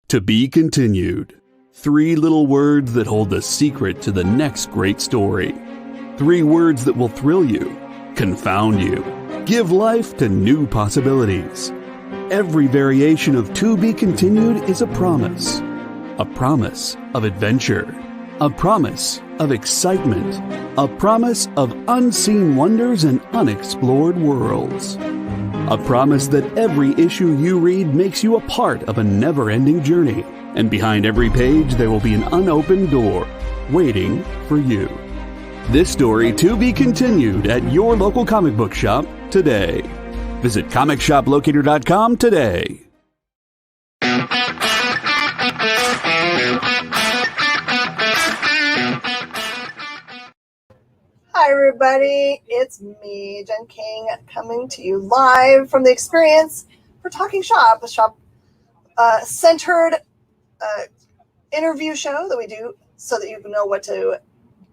To be continued. 3 little words that hold the secret to the next great story. 3 words that will thrill you, confound you, give life to new possibilities. Every variation of To Be Continued is a promise of adventure, a promise of excitement, a promise of unseen wonders and unexplored worlds. A promise that every issue you read makes you a part of a never-ending journey, and behind every page there will be an unopened door waiting for you. This story to be continued at your local comic book shop today. Visit comicshoplocator.com today. Hi everybody, it's me, Jen King, coming to you live from the Experience for Talking Shop, a shop-centered interview show that we do so that you know what to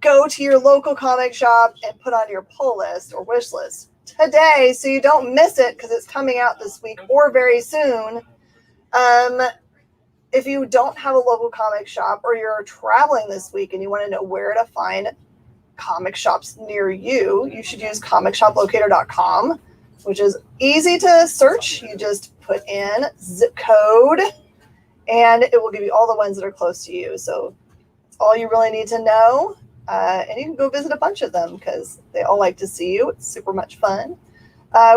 go to your local comic shop and put on your pull list or wish list today so you don't miss it because it's coming out this week or very soon. If you don't have a local comic shop or you're traveling this week and you want to know where to find comic shops near you, you should use comicshoplocator.com, which is easy to search. You just put in zip code and it will give you all the ones that are close to you. So it's all you really need to know. And you can go visit a bunch of them because they all like to see you. It's super much fun.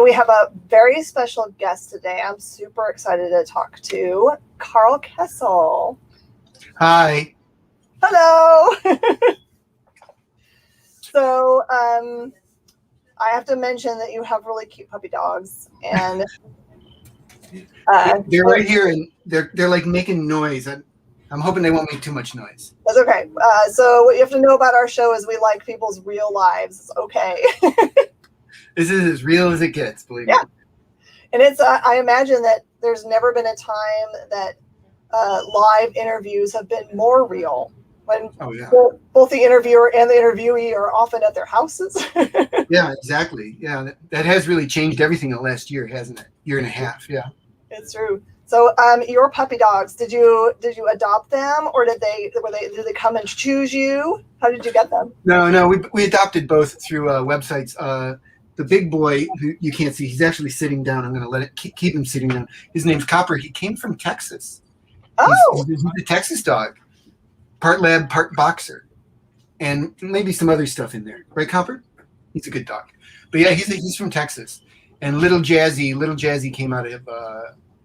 We have a very special guest today. I'm super excited to talk to Karl Kessell. Hi. Hello. So I have to mention that you have really cute puppy dogs, and they're right here, and they're like making noise. I'm hoping they won't make too much noise. That's okay. So what you have to know about our show is we like people's real lives. It's okay. This is as real as it gets, believe me. And it's I imagine that there's never been a time that live interviews have been more real. When both the interviewer and the interviewee are often at their houses. Yeah, exactly. Yeah, that has really changed everything in the last year, hasn't it? Year and a half. Yeah, it's true. So, your puppy dogs, did you adopt them, or did they come and choose you? How did you get them? No, we adopted both through websites. The big boy, who you can't see, he's actually sitting down. I'm going to let it keep him sitting down. His name's Copper. He came from Texas. Oh, he's a Texas dog. Part lab, part boxer, and maybe some other stuff in there. Right, Copper? He's a good dog. But yeah, he's from Texas. And Little Jazzy came out of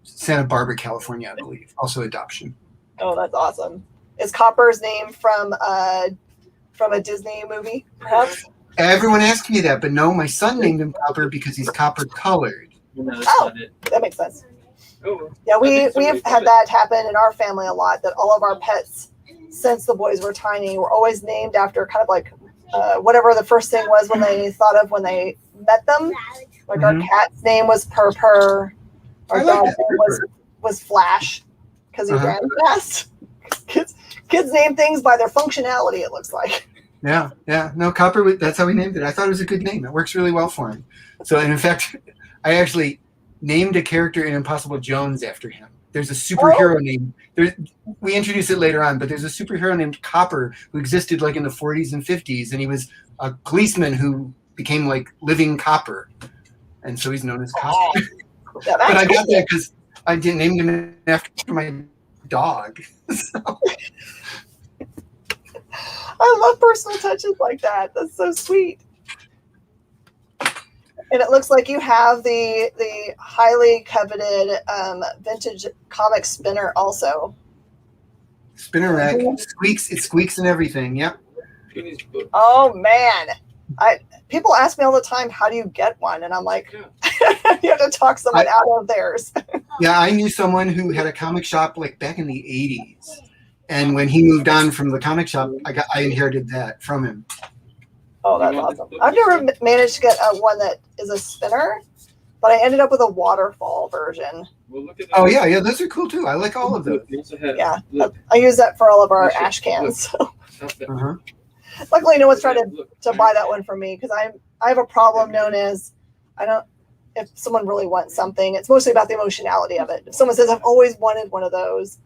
Santa Barbara, California, I believe. Also adoption. Oh, that's awesome. Is Copper's name from a Disney movie, perhaps? Everyone asks me that, but no, my son named him Copper because he's copper colored. Oh, that makes sense. Yeah, we've had that happen in our family a lot, that all of our pets, since the boys were tiny, were always named after kind of like whatever the first thing was when they thought of when they met them. Like our cat's name was Purr. Our dog's name was Flash because he ran fast. Kids name things by their functionality, it looks like. Yeah. No, Copper, that's how we named it. I thought it was a good name. It works really well for him. So, and in fact, I actually named a character in Impossible Jones after him. There's a superhero named, we introduce it later on, but there's a superhero named Copper who existed like in the 40s and 50s, and he was a policeman who became like living copper. And so he's known as Copper. Yeah, but I got that because I didn't name him after my dog. So. I love personal touches like that. That's so sweet. And it looks like you have the highly coveted vintage comic spinner also. Spinner rack. It squeaks and everything. Yep. Oh man. People ask me all the time, how do you get one? And I'm like, you have to talk someone out of theirs. Yeah, I knew someone who had a comic shop like back in the 80s. And when he moved on from the comic shop, I inherited that from him. Oh, that's awesome. I've never managed to get one that is a spinner, but I ended up with a waterfall version. Oh, yeah, those are cool too. I like all of those. Yeah, I use that for all of our ash cans. So. Luckily, no one's trying to buy that one for me because I have a problem known as if someone really wants something, it's mostly about the emotionality of it. If someone says, I've always wanted one of those,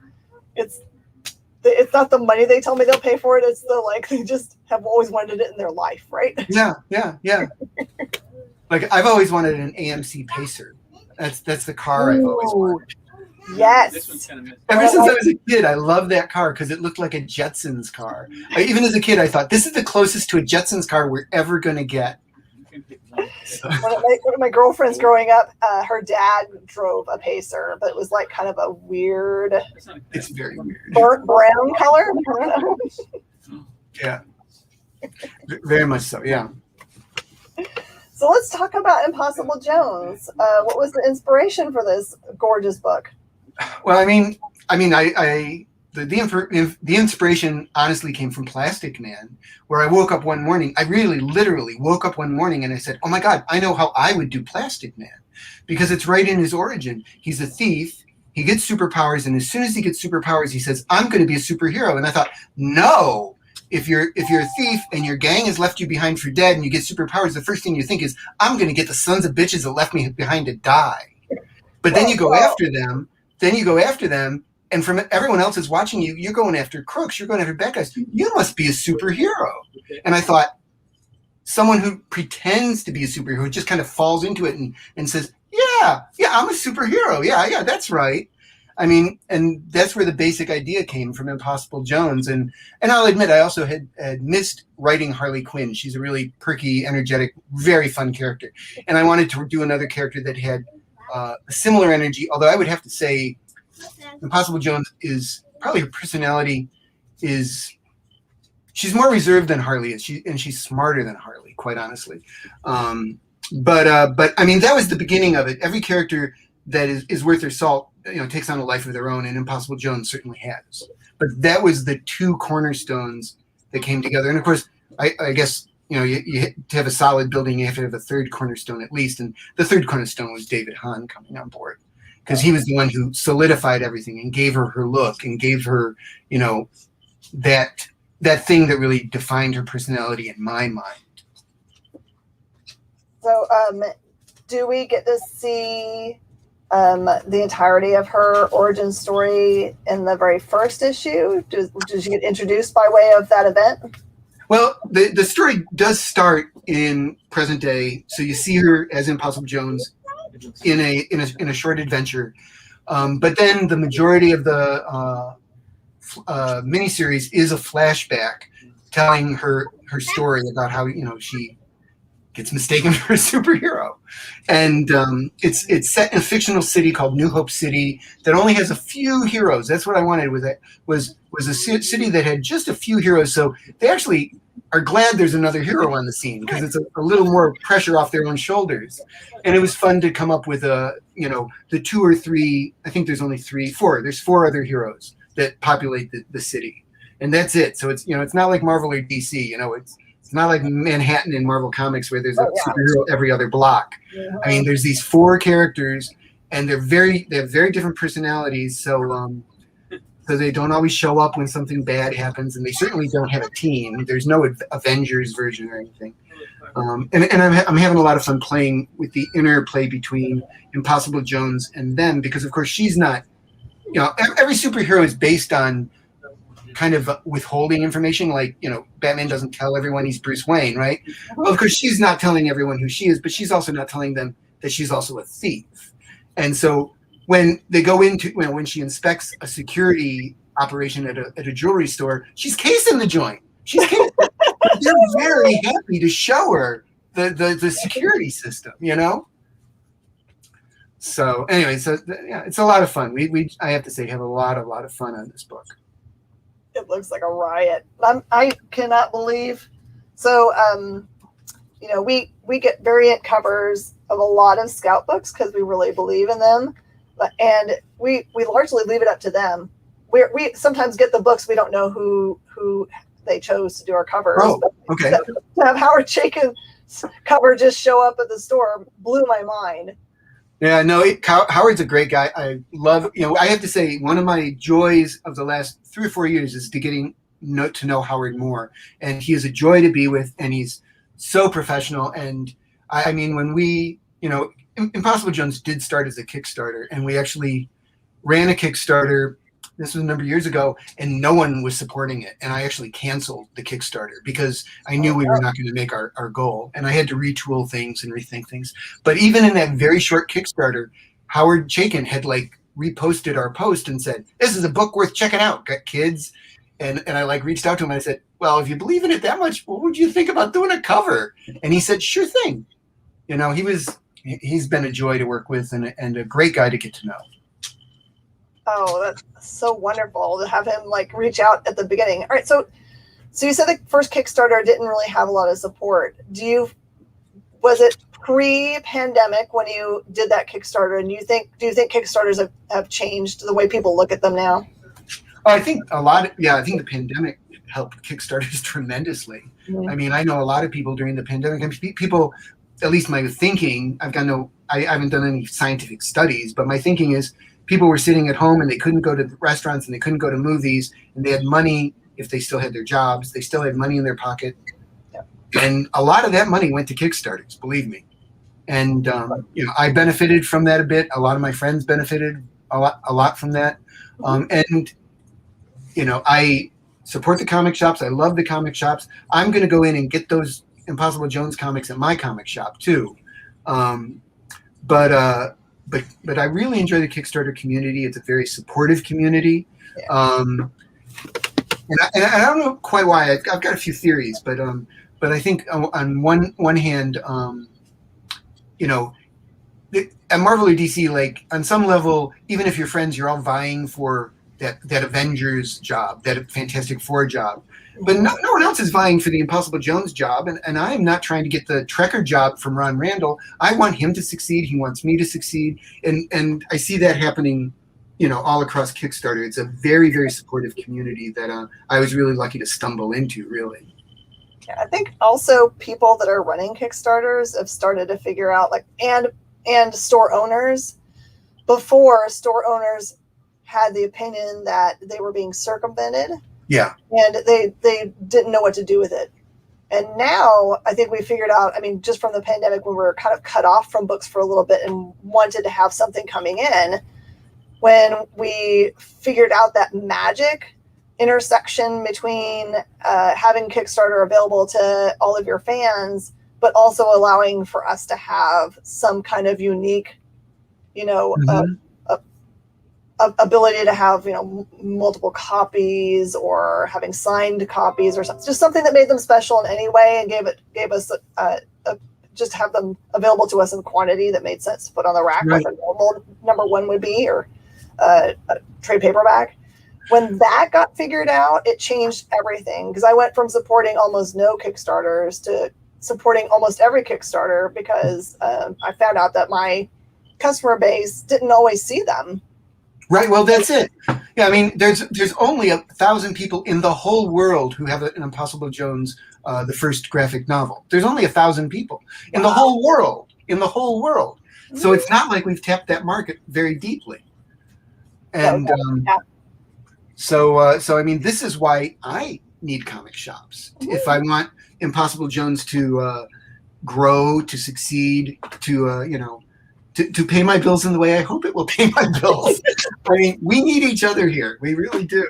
it's not the money they tell me they'll pay for it. It's the like they just have always wanted it in their life, right? Yeah. Like I've always wanted an AMC Pacer. That's the car I've always wanted. Yes. Ever since I was a kid, I loved that car because it looked like a Jetsons car. Even as a kid, I thought this is the closest to a Jetsons car we're ever going to get. So. One of my girlfriends growing up, her dad drove a Pacer, but it was like kind of a weird. It's very weird. Burnt brown color. Yeah. Very much so. Yeah. So let's talk about Impossible Jones. What was the inspiration for this gorgeous book? Well, the inspiration honestly came from Plastic Man, where I woke up one morning. I really literally woke up one morning and I said, oh my God, I know how I would do Plastic Man, because it's right in his origin. He's a thief. He gets superpowers. And as soon as he gets superpowers, he says, I'm going to be a superhero. And I thought, no, if you're a thief and your gang has left you behind for dead and you get superpowers, the first thing you think is, I'm going to get the sons of bitches that left me behind to die. But then you go after them. And from everyone else is watching you, you're going after crooks, you're going after bad guys. You must be a superhero. And I thought, someone who pretends to be a superhero, who just kind of falls into it and says, yeah, I'm a superhero. Yeah, that's right. I mean, and that's where the basic idea came from Impossible Jones. And I'll admit, I also had missed writing Harley Quinn. She's a really perky, energetic, very fun character. And I wanted to do another character that had a similar energy, although I would have to say Impossible Jones is probably her personality is she's more reserved than Harley is. She's smarter than Harley, quite honestly. But I mean, that was the beginning of it. Every character that is worth their salt, takes on a life of their own, and Impossible Jones certainly has. But that was the two cornerstones that came together. And of course, I guess you to have a solid building, you have to have a third cornerstone at least. And the third cornerstone was David Hahn coming on board, because he was the one who solidified everything and gave her look and gave her, that thing that really defined her personality in my mind. So, do we get to see the entirety of her origin story in the very first issue? Does she get introduced by way of that event? Well, the story does start in present day, so you see her as Impossible Jones in a short adventure, but then the majority of the miniseries is a flashback telling her story about how she gets mistaken for a superhero, and it's set in a fictional city called New Hope City that only has a few heroes. That's what I wanted with it, was a city that had just a few heroes, so they actually are glad there's another hero on the scene, because it's a little more pressure off their own shoulders. And it was fun to come up with the 2 or 3, I think there's only 4. There's 4 other heroes that populate the city, and that's it. So it's it's not like Marvel or DC. It's not like Manhattan in Marvel Comics where there's a superhero every other block. Yeah. I mean, there's these 4 characters, and they have very different personalities. So they don't always show up when something bad happens, and they certainly don't have a team. There's no Avengers version or anything. And I'm having a lot of fun playing with the interplay between Impossible Jones and them, because of course she's not. Every superhero is based on kind of withholding information, like Batman doesn't tell everyone he's Bruce Wayne, right? Well, of course she's not telling everyone who she is, but she's also not telling them that she's also a thief. And so when they go into when she inspects a security operation at a jewelry store, she's casing the joint. They're very happy to show her the security system, So anyway, it's a lot of fun. I have to say, have a lot of fun on this book. It looks like a riot. I cannot believe. So, we get variant covers of a lot of Scout books because we really believe in them, and we largely leave it up to them. We sometimes get the books, we don't know who they chose to do our covers. Oh, okay. To have Howard Chaykin's cover just show up at the store blew my mind. Yeah, no, Howard's a great guy. I love, I have to say, one of my joys of the last 3 or 4 years is getting to know Howard more. And he is a joy to be with, and he's so professional. And I mean, when we, Impossible Jones did start as a Kickstarter, and we actually ran a Kickstarter this was a number of years ago, and no one was supporting it. And I actually canceled the Kickstarter because I knew we were not going to make our goal. And I had to retool things and rethink things. But even in that very short Kickstarter, Howard Chaykin had like reposted our post and said, "This is a book worth checking out, kids." And I like reached out to him and I said, "Well, if you believe in it that much, what would you think about doing a cover?" And he said, "Sure thing." You know, he's been a joy to work with and a great guy to get to know. Oh, that's so wonderful to have him like reach out at the beginning. All right, so you said the first Kickstarter didn't really have a lot of support. Was it pre-pandemic when you did that Kickstarter? And do you think Kickstarters have changed the way people look at them now? Oh, I think I think the pandemic helped Kickstarters tremendously. Mm-hmm. I mean, I know a lot of people during the pandemic, and people, at least my thinking, I haven't done any scientific studies, but my thinking is people were sitting at home and they couldn't go to restaurants and they couldn't go to movies, and they had money if they still had their jobs. They still had money in their pocket. Yeah. And a lot of that money went to Kickstarters, believe me. And, I benefited from that a bit. A lot of my friends benefited a lot from that. And, I support the comic shops. I love the comic shops. I'm going to go in and get those Impossible Jones comics at my comic shop too. But I really enjoy the Kickstarter community. It's a very supportive community. Yeah. And I don't know quite why. I've got a few theories, but I think on one hand, at Marvel or DC, like on some level, even if you're friends, you're all vying for that Avengers job, that Fantastic Four job. But no one else is vying for the Impossible Jones job, and I'm not trying to get the Trekker job from Ron Randall. I want him to succeed. He wants me to succeed, and I see that happening, all across Kickstarter. It's a very, very supportive community that I was really lucky to stumble into, really. Yeah, I think also people that are running Kickstarters have started to figure out, like, and store owners. Before, store owners had the opinion that they were being circumvented. Yeah. And they didn't know what to do with it. And now I think we figured out, just from the pandemic when we were kind of cut off from books for a little bit and wanted to have something coming in, when we figured out that magic intersection between having Kickstarter available to all of your fans, but also allowing for us to have some kind of unique, ability to have multiple copies or having signed copies or something, just something that made them special in any way and gave us just have them available to us in quantity that made sense to put on the rack, right, like a normal number one would be, or a trade paperback. When that got figured out, it changed everything, because I went from supporting almost no Kickstarters to supporting almost every Kickstarter, because I found out that my customer base didn't always see them. Right. Well, that's it. Yeah. There's only 1,000 people in the whole world who have an Impossible Jones, the first graphic novel. There's only 1,000 people in the whole world. So it's not like we've tapped that market very deeply. And so this is why I need comic shops. If I want Impossible Jones to grow, to succeed, to pay my bills in the way I hope it will pay my bills. We need each other here. We really do.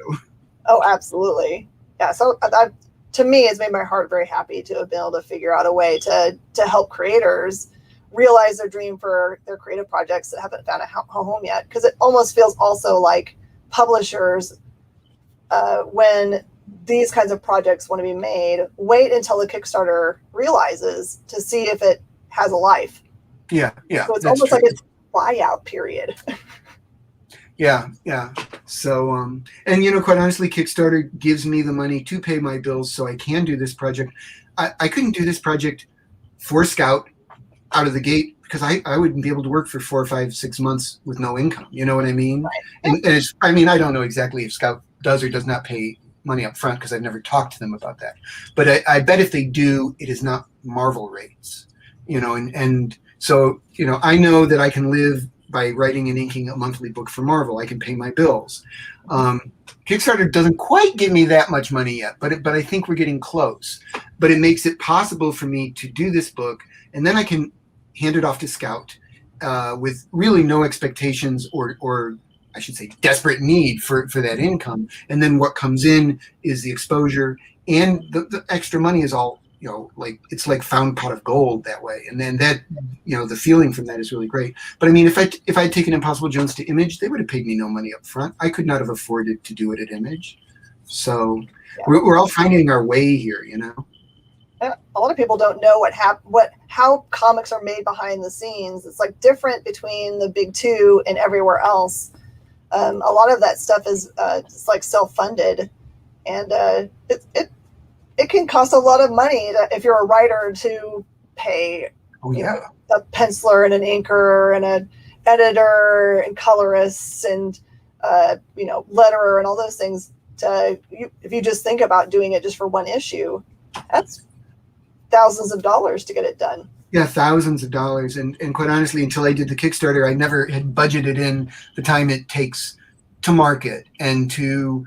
Oh, absolutely. Yeah. So that, to me, has made my heart very happy to have been able to figure out a way to help creators realize their dream for their creative projects that haven't found a home yet. Because it almost feels also like publishers, when these kinds of projects want to be made, wait until the Kickstarter realizes to see if it has a life. Yeah. So it's almost true. Like it's buyout period. Yeah. So, quite honestly, Kickstarter gives me the money to pay my bills so I can do this project. I couldn't do this project for Scout out of the gate, because I wouldn't be able to work for 4, 5, 6 months with no income. You know what I mean? Right. And I don't know exactly if Scout does or does not pay money up front, because I've never talked to them about that. But I bet if they do, it is not Marvel rates, So, I know that I can live by writing and inking a monthly book for Marvel. I can pay my bills. Kickstarter doesn't quite give me that much money yet, but I think we're getting close. But it makes it possible for me to do this book, and then I can hand it off to Scout with really no expectations, or I should say, desperate need for that income. And then what comes in is the exposure, and the extra money is all, like, it's like found pot of gold that way. And then that, the feeling from that is really great. But I mean, if I'd taken Impossible Jones to Image, they would have paid me no money up front. I could not have afforded to do it at Image. So we're all finding our way here, A lot of people don't know how comics are made behind the scenes. It's like different between the big two and everywhere else. A lot of that stuff is it's like self-funded, and it can cost a lot of money if you're a writer to pay a penciler and an inker and an editor and colorists and letterer and all those things. If you just think about doing it just for one issue, that's thousands of dollars to get it done. Yeah, thousands of dollars. And quite honestly, until I did the Kickstarter, I never had budgeted in the time it takes to market and to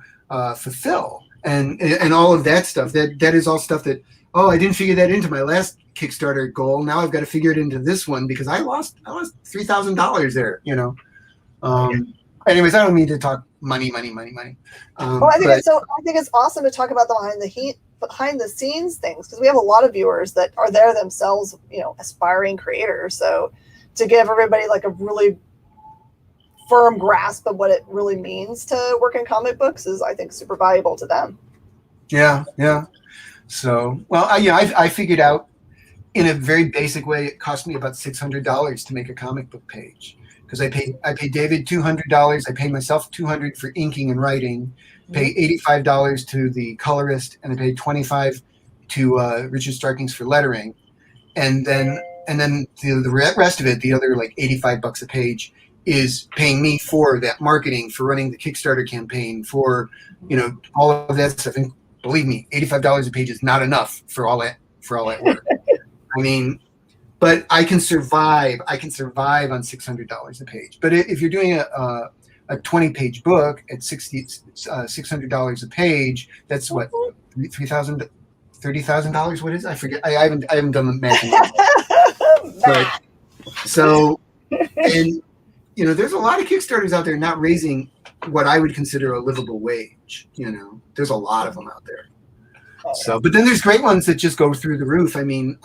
fulfill and all of that stuff. That is all stuff that, I didn't figure that into my last Kickstarter goal. Now I've got to figure it into this one because I lost $3,000 there, Anyways, I don't mean to talk money. I think it's awesome to talk about the behind the scenes things, because we have a lot of viewers that are there themselves, aspiring creators. So to give everybody like a really firm grasp of what it really means to work in comic books is, I think, super valuable to them. Yeah. So, well, I figured out in a very basic way, it cost me about $600 to make a comic book page. Because I paid David $200, I paid myself $200 for inking and writing, pay $85 to the colorist, and I paid $25 to Richard Starkings for lettering, and then the rest of it, the other like $85 a page, is paying me for that marketing, for running the Kickstarter campaign, for all of that stuff. And believe me, $85 a page is not enough for all that work. I mean. But I can survive. on $600 a page. But if you're doing a 20-page book at $600 a page, that's what, $3,000, $30,000. What is it? I forget. I haven't done the math. But so, and there's a lot of Kickstarters out there not raising what I would consider a livable wage. There's a lot of them out there. So, but then there's great ones that just go through the roof. I mean.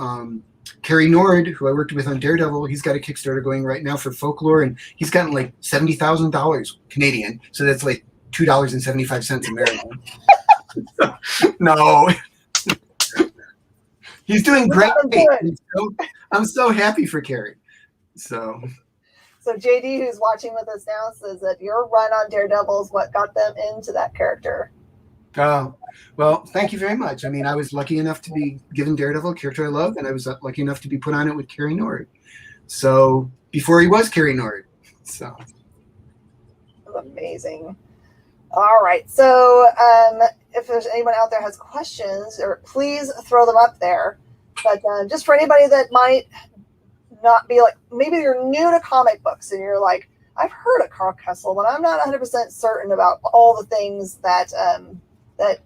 Kerry Nord, who I worked with on Daredevil, he's got a Kickstarter going right now for Folklore, and he's gotten like $70,000 Canadian. So that's like $2.75 American. No. He's doing great. I'm so happy for Kerry. So JD, who's watching with us now, says that your run on Daredevil is what got them into that character. Oh, well, thank you very much. I mean, I was lucky enough to be given Daredevil, a character I love, and I was lucky enough to be put on it with Kerry Nord. So before he was Kerry Nord. So amazing. All right. So if there's anyone out there has questions, or please throw them up there. But just for anybody that might not be like, maybe you're new to comic books and you're like, I've heard of Karl Kessell, but I'm not 100% certain about all the things that that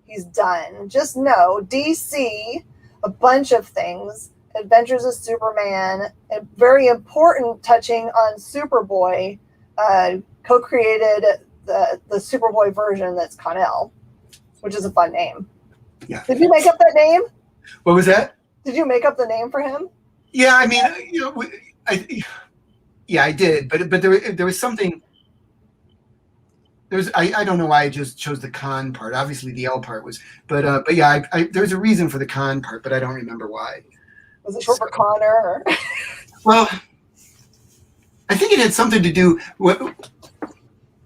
he's done. Just know DC, a bunch of things, Adventures of Superman, and very important, touching on Superboy, co-created the Superboy version that's Connell, which is a fun name. Yeah. Did you make up that name? What was that? Did you make up the name for him? Yeah, I mean, I did, but there was something. I don't know why I just chose the con part. Obviously, the L part was, but yeah, there's a reason for the con part, but I don't remember why. Was it short for Connor? Or? Well, I think it had something to do with.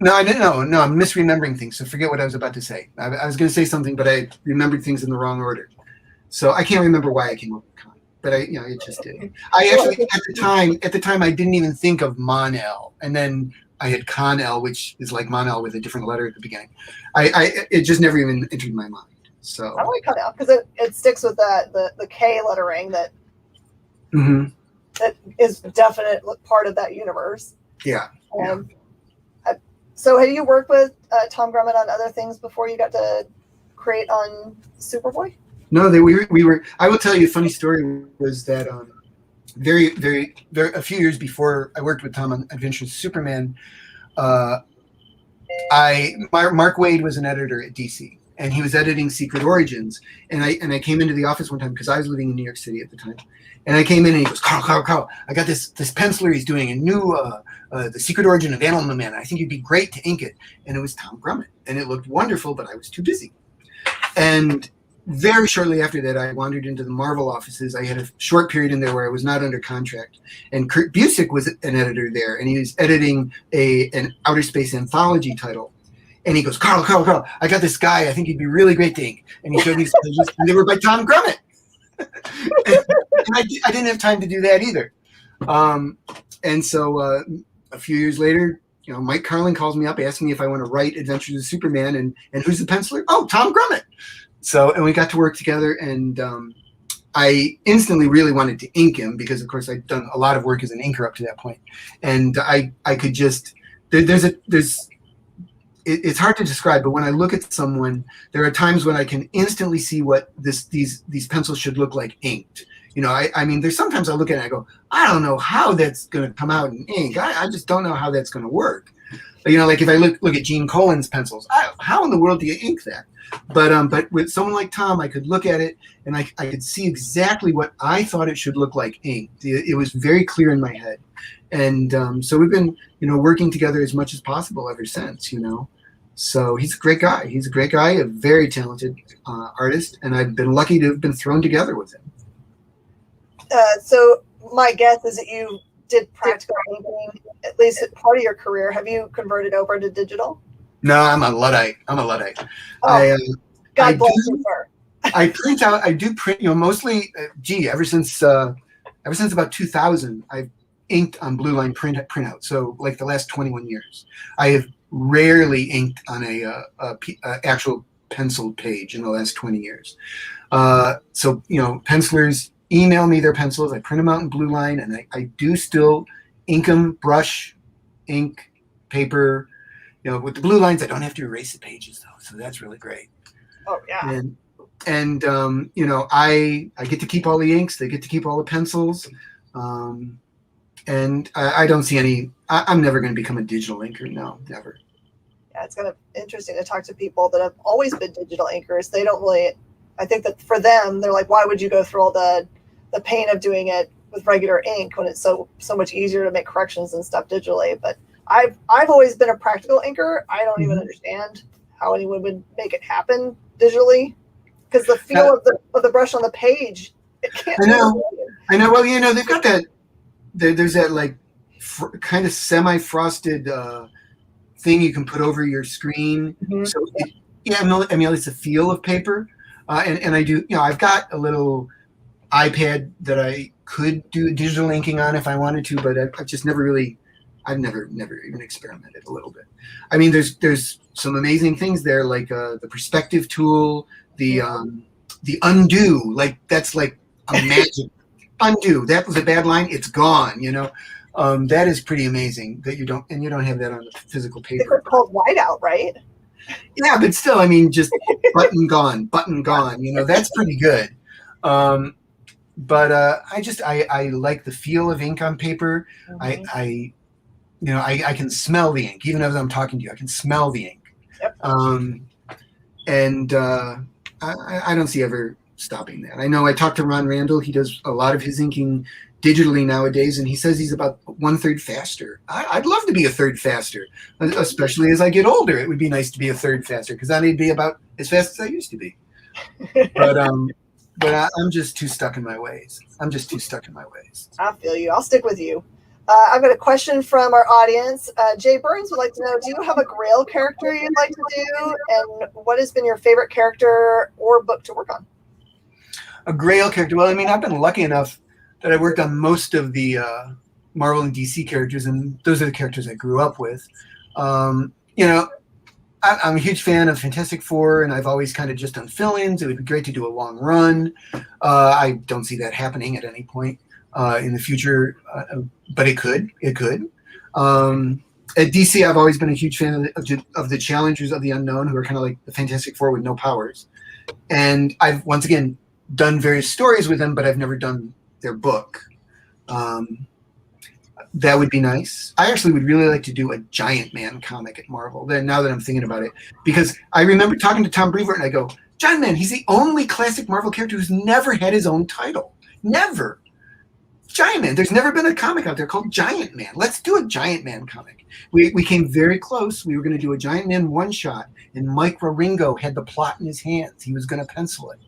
No, I didn't know. No, I'm misremembering things. So forget what I was about to say. I was going to say something, but I remembered things in the wrong order. So I can't remember why I came up with con, but it just did. I actually at the time I didn't even think of Mon-El, and then I had Con-El, which is like Mon-El with a different letter at the beginning. It just never even entered my mind. So I like Con-El because it sticks with the K lettering that that is definite part of that universe. Yeah. So have you worked with Tom Grummett on other things before you got to create on Superboy? No, we were. I will tell you a funny story. Was that very, very, very a few years before I worked with Tom on Adventures of Superman, Mark Waid was an editor at DC, and he was editing Secret Origins. And I came into the office one time because I was living in New York City at the time. And I came in and he goes, Karl, I got this penciler. He's doing a new The Secret Origin of Animal Man. I think it'd be great to ink it. And it was Tom Grummett, and it looked wonderful, but I was too busy. And very shortly after that, I wandered into the Marvel offices. I had a short period in there where I was not under contract. And Kurt Busiek was an editor there, and he was editing an outer space anthology title. And he goes, Karl, I got this guy. I think he'd be really great to ink. And he showed me some pages, and they were by Tom Grummett. and I didn't have time to do that either. And so a few years later, Mike Carlin calls me up, asking me if I want to write Adventures of Superman, and who's the penciler? Oh, Tom Grummett. So, and we got to work together, and I instantly really wanted to ink him because, of course, I'd done a lot of work as an inker up to that point. And I could just, it's hard to describe, but when I look at someone, there are times when I can instantly see what these pencils should look like inked. I mean, there's sometimes I look at it and I go, I don't know how that's going to come out in ink. I just don't know how that's going to work. But, like if I look at Gene Colan's pencils, how in the world do you ink that? But with someone like Tom, I could look at it and I could see exactly what I thought it should look like inked. It was very clear in my head. And so we've been, working together as much as possible ever since, So he's a great guy. He's a great guy, a very talented artist, and I've been lucky to have been thrown together with him. So my guess is that you did practical inking at least part of your career. Have you converted over to digital? No, I'm a Luddite. Oh, God bless you, sir. I do print, mostly, ever since about 2000, I've inked on blue line printout. So like the last 21 years, I have rarely inked on a actual penciled page in the last 20 years. So, pencilers email me their pencils. I print them out in blue line, and I do still ink them, brush, ink, paper. With the blue lines, I don't have to erase the pages though, so that's really great. Oh yeah. And I get to keep all the inks. They get to keep all the pencils. And I don't see any. I'm never going to become a digital inker. No, never. Yeah, it's kind of interesting to talk to people that have always been digital inkers. They don't really. I think that for them, they're like, why would you go through all the pain of doing it with regular ink when it's so much easier to make corrections and stuff digitally? But I've always been a practical inker. I don't even understand how anyone would make it happen digitally, because the feel of the brush on the page. It can't. I know. Well, they've got that. There's that like kind of semi-frosted thing you can put over your screen. Mm-hmm. So it's a feel of paper. And I do, I've got a little iPad that I could do digital inking on if I wanted to, but I've just never even experimented a little bit. I mean, there's some amazing things there, like the perspective tool, the undo, like that's like a magic undo. That was a bad line. It's gone, that is pretty amazing that you don't have that on the physical paper. It's called whiteout, right? Yeah, but still, I mean, just button gone. That's pretty good. But I like the feel of ink on paper. Mm-hmm. I can smell the ink, even as I'm talking to you. I can smell the ink. Yep. I don't see ever stopping that. I know I talked to Ron Randall. He does a lot of his inking digitally nowadays, and he says he's about 1/3 faster. I'd love to be 1/3 faster, especially as I get older. It would be nice to be 1/3 faster, because then I'd be about as fast as I used to be. But I'm just too stuck in my ways. I feel you. I'll stick with you. I've got a question from our audience. Jay Burns would like to know, do you have a Grail character you'd like to do? And what has been your favorite character or book to work on? A Grail character? Well, I mean, I've been lucky enough that I worked on most of the Marvel and DC characters, and those are the characters I grew up with. I'm a huge fan of Fantastic Four, and I've always kind of just done fill-ins. It would be great to do a long run. I don't see that happening at any point in the future, but it could. At DC, I've always been a huge fan of the Challengers of the Unknown, who are kind of like the Fantastic Four with no powers. And I've, once again, done various stories with them, but I've never done their book. That would be nice. I actually would really like to do a Giant Man comic at Marvel. Then now that I'm thinking about it, because I remember talking to Tom Brevoort and I go, Giant Man, he's the only classic Marvel character who's never had his own title. Never. Giant Man. There's never been a comic out there called Giant Man. Let's do a Giant Man comic. We came very close. We were going to do a Giant Man one-shot, and Mike Raringo had the plot in his hands. He was going to pencil it.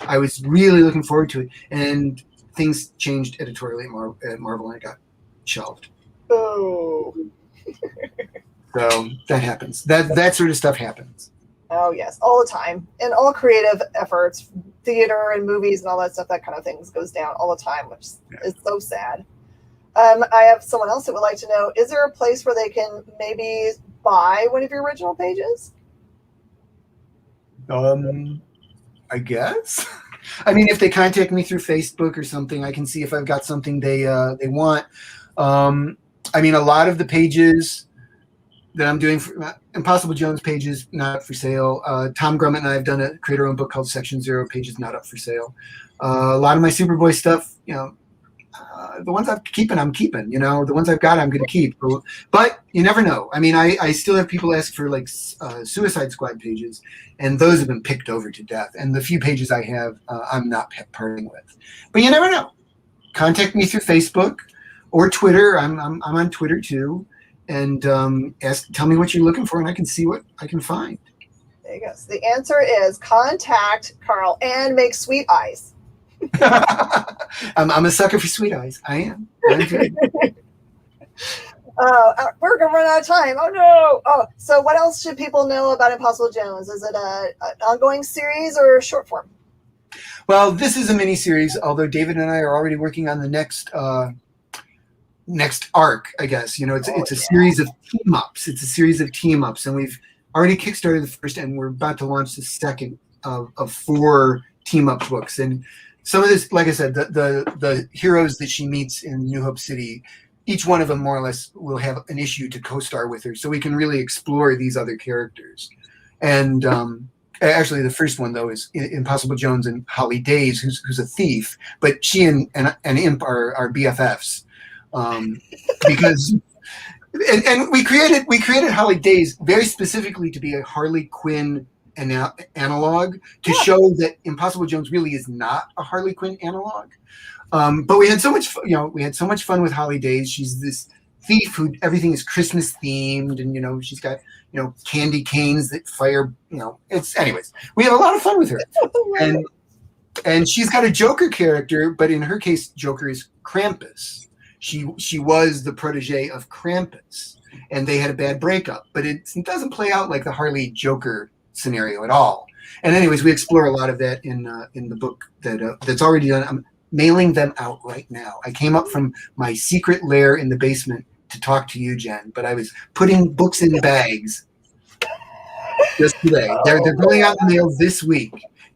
I was really looking forward to it, and things changed editorially at Marvel, and it got shelved. Oh. So that happens. That sort of stuff happens. Oh, yes, all the time. And all creative efforts, theater and movies and all that stuff, that kind of things goes down all the time, which is so sad. I have someone else that would like to know, is there a place where they can maybe buy one of your original pages? I guess. I mean, if they contact me through Facebook or something, I can see if I've got something they want. I mean, a lot of the pages that I'm doing for Impossible Jones pages not up for sale. Tom Grummett and I have done a creator-owned book called Section Zero, pages not up for sale. A lot of my Superboy stuff, the ones I'm keeping. The ones I've got, I'm going to keep. But you never know. I mean, I still have people ask for like Suicide Squad pages, and those have been picked over to death. And the few pages I have, I'm not parting with. But you never know. Contact me through Facebook or Twitter. I'm on Twitter too. And tell me what you're looking for, and I can see what I can find. There you go. So the answer is contact Karl and make sweet eyes. I'm a sucker for sweet eyes. I am. We're going to run out of time. Oh, no. Oh, so what else should people know about Impossible Jones? Is it an ongoing series or short form? Well, this is a mini series, although David and I are already working on the next arc, I guess. It's a series of team ups. It's a series of team ups, and we've already kickstarted the first, and we're about to launch the second of 4 team up books. And some of this, like I said, the heroes that she meets in New Hope City, each one of them more or less will have an issue to co-star with her, so we can really explore these other characters. And actually, the first one though is Impossible Jones and Holly Days, who's a thief, but she and Imp are BFFs. Because and we created Holly Days very specifically to be a Harley Quinn analog to show that Impossible Jones really is not a Harley Quinn analog. But we had so much fun with Holly Days. She's this thief who everything is Christmas themed, and she's got candy canes that fire. Anyways, we had a lot of fun with her, and she's got a Joker character, but in her case, Joker is Krampus. She was the protege of Krampus, and they had a bad breakup. But it doesn't play out like the Harley Joker scenario at all. And anyways, we explore a lot of that in the book that's already done. I'm mailing them out right now. I came up from my secret lair in the basement to talk to you, Jen, but I was putting books in bags just today. They're going out in the mail this week.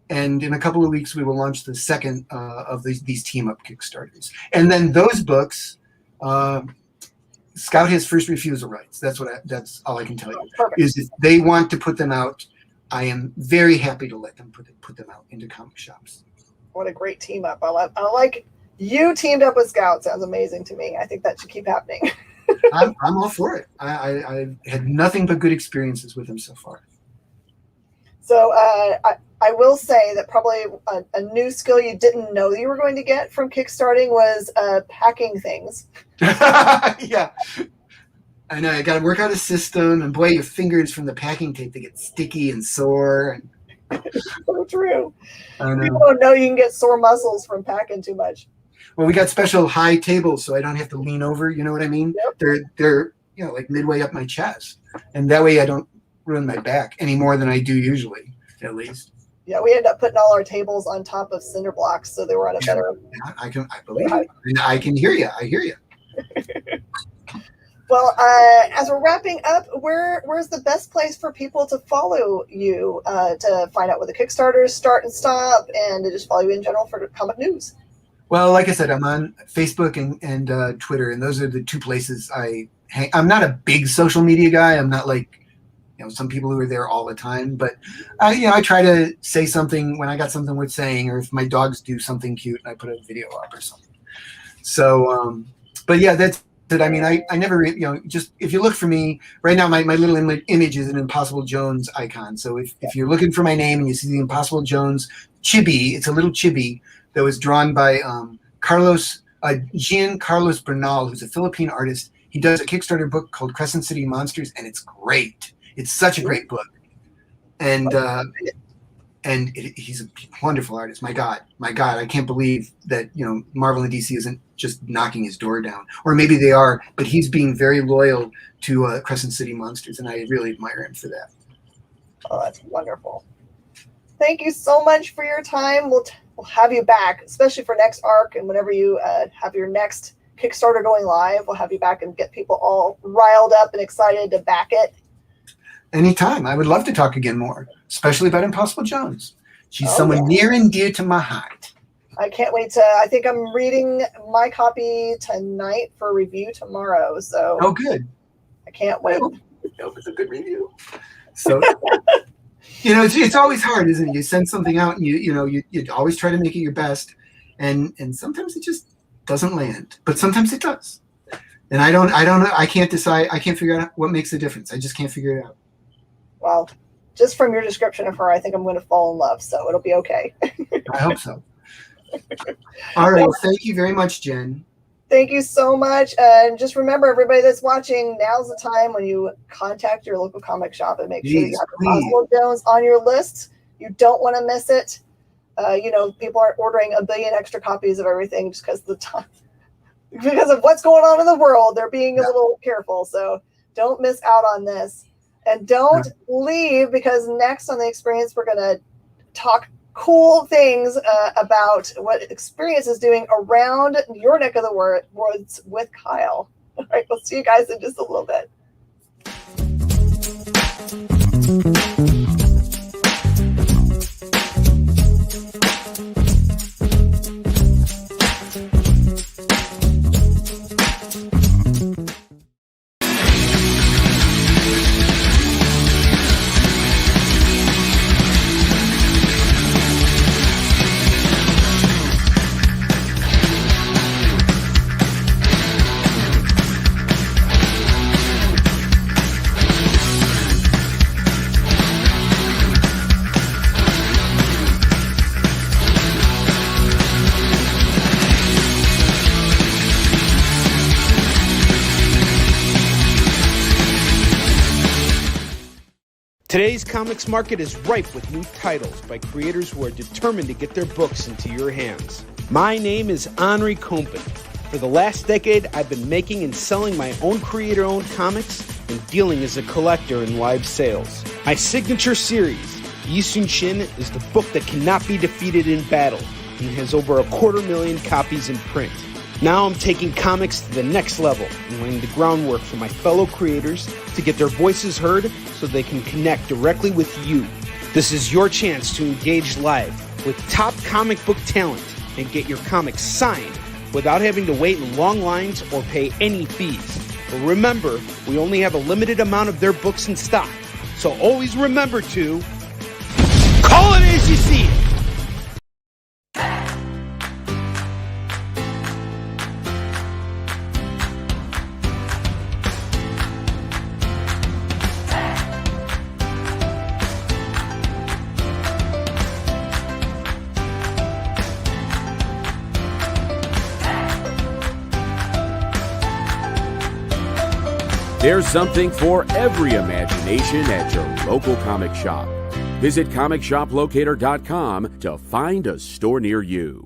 And in a couple of weeks, we will launch the second of these team-up Kickstarters. And then those books, Scout has first refusal rights. That's all I can tell you. Perfect. Is if they want to put them out, I am very happy to let them put them out into comic shops. What a great team up. I like you teamed up with Scout. Sounds amazing to me. I think that should keep happening. I'm all for it. I've had nothing but good experiences with them so far. So I will say that probably a new skill you didn't know you were going to get from kickstarting was packing things. Yeah. I know. I got to work out a system, and boy, your fingers from the packing tape, they get sticky and sore. So true. I know. People don't know you can get sore muscles from packing too much. Well, we got special high tables, so I don't have to lean over. You know what I mean? Yep. They're like midway up my chest, and that way I don't ruin my back any more than I do usually, at least. Yeah, we ended up putting all our tables on top of cinder blocks, so they were on a better. I believe it. I can hear you. I hear you. Well, as we're wrapping up, where's the best place for people to follow you to find out what the Kickstarters start and stop, and to just follow you in general for comic news? Well, like I said, I'm on Facebook and Twitter, and those are the 2 places I hang. I'm not a big social media guy. I'm not like some people who are there all the time, but I try to say something when I got something worth saying, or if my dogs do something cute, I put a video up or something. So, but yeah, that's I mean, I never, just if you look for me right now, my little image is an Impossible Jones icon. So if you're looking for my name and you see the Impossible Jones chibi, it's a little chibi that was drawn by Gian Carlos Bernal, who's a Philippine artist. He does a Kickstarter book called Crescent City Monsters, and it's great. It's such a great book. And he's a wonderful artist. My God, I can't believe that Marvel and DC isn't just knocking his door down, or maybe they are, but he's being very loyal to Crescent City Monsters, and I really admire him for that. Oh, that's wonderful. Thank you so much for your time. We'll have you back, especially for next arc, and whenever you have your next Kickstarter going live, we'll have you back and get people all riled up and excited to back it. Anytime. I would love to talk again more, especially about Impossible Jones. She's someone near and dear to my heart. I can't wait I think I'm reading my copy tonight for review tomorrow. So good. I can't wait. I hope it's a good review. So, it's always hard, isn't it? You send something out and you always try to make it your best. And sometimes it just doesn't land, but sometimes it does. And I don't know. I can't decide. I can't figure out what makes the difference. I just can't figure it out. Well, just from your description of her, I think I'm going to fall in love, so it'll be okay. I hope so. All right. Well, thank you very much, Jen. Thank you so much. And just remember, everybody that's watching, now's the time when you contact your local comic shop and make sure you have Impossible Jones on your list. You don't want to miss it. People are ordering a billion extra copies of everything just because of the time. Because of what's going on in the world, they're being a little careful. So don't miss out on this. And don't leave, because next on the experience, we're going to talk cool things about what Experience is doing around your neck of the woods with Kyle. All right, we'll see you guys in just a little bit. Today's comics market is ripe with new titles by creators who are determined to get their books into your hands. My name is Henri Compen. For the last decade, I've been making and selling my own creator-owned comics and dealing as a collector in live sales. My signature series, Yisun Shin, is the book that cannot be defeated in battle and has over 250,000 copies in print. Now I'm taking comics to the next level and laying the groundwork for my fellow creators to get their voices heard so they can connect directly with you. This is your chance to engage live with top comic book talent and get your comics signed without having to wait in long lines or pay any fees. But remember, we only have a limited amount of their books in stock, so always remember to call it as you see it. There's something for every imagination at your local comic shop. Visit ComicShopLocator.com to find a store near you.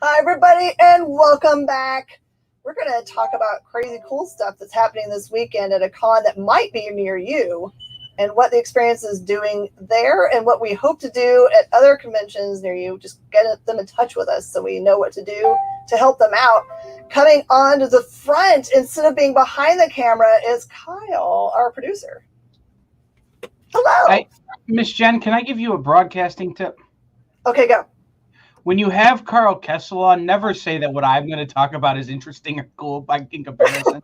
Hi, everybody, and welcome back. We're going to talk about crazy cool stuff that's happening this weekend at a con that might be near you, and what the experience is doing there, and what we hope to do at other conventions near you. Just get them in touch with us so we know what to do to help them out. Coming on to the front instead of being behind the camera is Kyle, our producer. Hello. Miss Jen, can I give you a broadcasting tip? Okay, go. When you have Karl Kessell on, never say that what I'm going to talk about is interesting or cool by in comparison.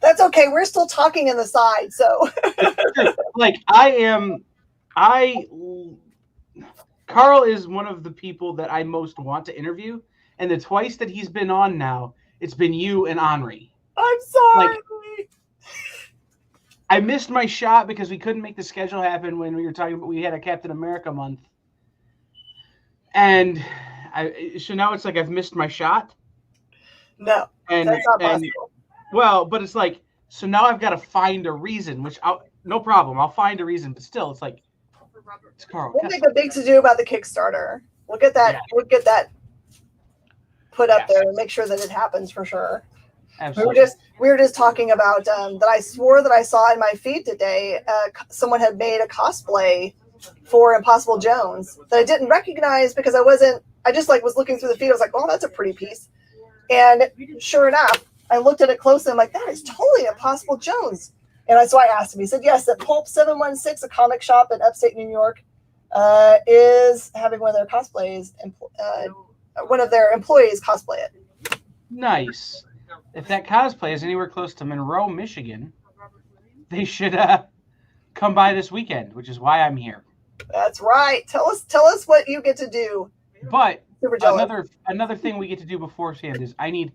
That's okay. We're still talking in the side, so. Like Karl is one of the people that I most want to interview, and the twice that he's been on now, it's been you and Henri. I'm sorry. Like, I missed my shot because we couldn't make the schedule happen when we were talking about we had a Captain America month. And so now it's like I've missed my shot. No, that's not possible. Well, but it's like, so now I've got to find a reason, no problem. I'll find a reason, but still, it's like, it's Karl. We'll make a big to do about the Kickstarter. We'll get that. Yeah. We'll get that put up there and make sure that it happens for sure. Absolutely. We were just talking about that I swore that I saw in my feed today. Someone had made a cosplay for Impossible Jones that I didn't recognize because I just was looking through the feed. I was like, oh, that's a pretty piece. And sure enough, I looked at it closely. I'm like, that is totally Impossible Jones. And so I asked him. He said, yes, that Pulp 716, a comic shop in upstate New York, is having one of their cosplays, one of their employees cosplay it. Nice. If that cosplay is anywhere close to Monroe, Michigan, they should come by this weekend, which is why I'm here. That's right. Tell us what you get to do. But another thing we get to do beforehand is I need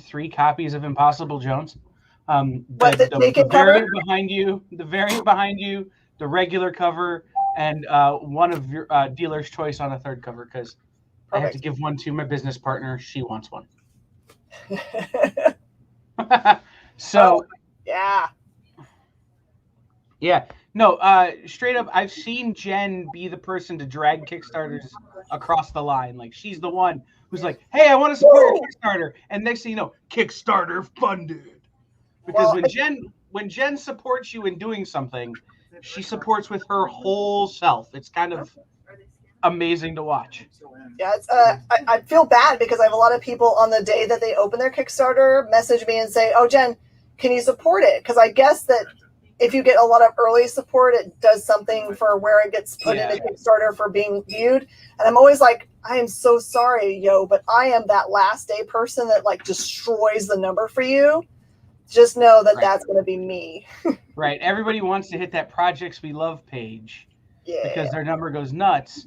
3 copies of Impossible Jones. The variant behind you, the regular cover, and one of your dealer's choice on a third cover, because I have to give one to my business partner. She wants one. So no, straight up, I've seen Jen be the person to drag Kickstarters across the line. Like, she's the one who's like, hey, I want to support your Kickstarter, and next thing you know, Kickstarter funded. Because when Jen supports you in doing something, she supports with her whole self. It's kind of amazing to watch. Yeah, it's, I feel bad because I have a lot of people on the day that they open their Kickstarter message me and say, oh, Jen, can you support it? Because I guess that if you get a lot of early support, it does something for where it gets put into Kickstarter for being viewed. And I'm always like, I am so sorry, but I am that last day person that destroys the number for you. Just know that that's going to be me. Right. Everybody wants to hit that Projects We Love page because their number goes nuts.